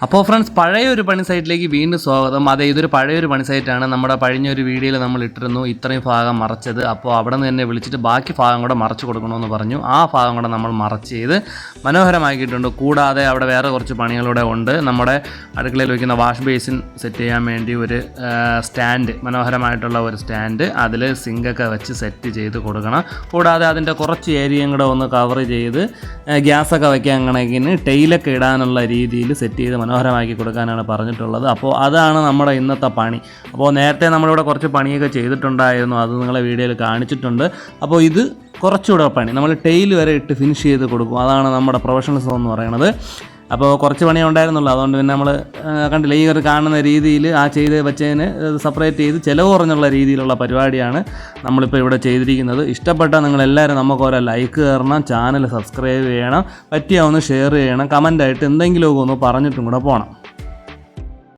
അപ്പോൾ ഫ്രണ്ട്സ്, പഴയൊരു പണി സൈറ്റിലേക്ക് വീണ്ടും സ്വാഗതം. അതെ, ഇതൊരു പഴയൊരു പണി സൈറ്റാണ്. നമ്മുടെ കഴിഞ്ഞൊരു വീഡിയോയിൽ നമ്മൾ ഇട്ടിരുന്നു ഇത്രയും ഭാഗം മറച്ചത്. അപ്പോൾ അവിടെ നിന്ന് തന്നെ വിളിച്ചിട്ട് ബാക്കി ഭാഗം കൂടെ മറച്ച് കൊടുക്കണമെന്ന് പറഞ്ഞു. ആ ഭാഗം കൂടെ നമ്മൾ മറച്ച് ചെയ്ത് മനോഹരമാക്കിയിട്ടുണ്ട്. കൂടാതെ അവിടെ വേറെ കുറച്ച് പണികളൂടെ ഉണ്ട്. നമ്മുടെ അടുക്കളയിൽ വയ്ക്കുന്ന വാഷ് ബേസിൻ സെറ്റ് ചെയ്യാൻ വേണ്ടി ഒരു സ്റ്റാൻഡ്, മനോഹരമായിട്ടുള്ള ഒരു സ്റ്റാൻഡ്, അതിൽ സിങ്കൊക്കെ വെച്ച് സെറ്റ് ചെയ്ത് കൊടുക്കണം. കൂടാതെ അതിൻ്റെ കുറച്ച് ഏരിയയും കൂടെ ഒന്ന് കവർ ചെയ്ത് ഗ്യാസൊക്കെ വയ്ക്കാൻ കണക്കിന് ടൈലൊക്കെ ഇടാനുള്ള രീതിയിൽ സെറ്റ് ചെയ്ത് മനോഹരമാക്കി കൊടുക്കാനാണ് പറഞ്ഞിട്ടുള്ളത്. അപ്പോൾ അതാണ് നമ്മുടെ ഇന്നത്തെ പണി. അപ്പോൾ നേരത്തെ നമ്മളിവിടെ കുറച്ച് പണിയൊക്കെ ചെയ്തിട്ടുണ്ടായിരുന്നു, അത് നിങ്ങളെ വീഡിയോയിൽ കാണിച്ചിട്ടുണ്ട്. അപ്പോൾ ഇത് കുറച്ചുകൂടെ പണി, നമ്മൾ ടൈൽ വരെ ഇട്ട് ഫിനിഷ് ചെയ്ത് കൊടുക്കും. അതാണ് നമ്മുടെ പ്രൊഫഷണൽസം എന്ന് പറയുന്നത്. അപ്പോൾ കുറച്ച് പണിയേ ഉണ്ടായിരുന്നുള്ളൂ. അതുകൊണ്ട് പിന്നെ നമ്മൾ കണ്ടില്ല, ഈ ഒരു കാണുന്ന രീതിയിൽ ആ ചെയ്ത് വെച്ചതിന് സെപ്പറേറ്റ് ചെയ്ത് ചിലവ് കുറഞ്ഞുള്ള രീതിയിലുള്ള പരിപാടിയാണ് നമ്മളിപ്പോൾ ഇവിടെ ചെയ്തിരിക്കുന്നത്. ഇഷ്ടപ്പെട്ടാൽ നിങ്ങളെല്ലാവരും നമുക്ക് ഓരോ ലൈക്ക് തരണം, ചാനൽ സബ്സ്ക്രൈബ് ചെയ്യണം, പറ്റിയാൽ ഒന്ന് ഷെയർ ചെയ്യണം, കമൻ്റായിട്ട് എന്തെങ്കിലുമൊക്കെ ഒന്ന് പറഞ്ഞിട്ടും കൂടെ പോകണം.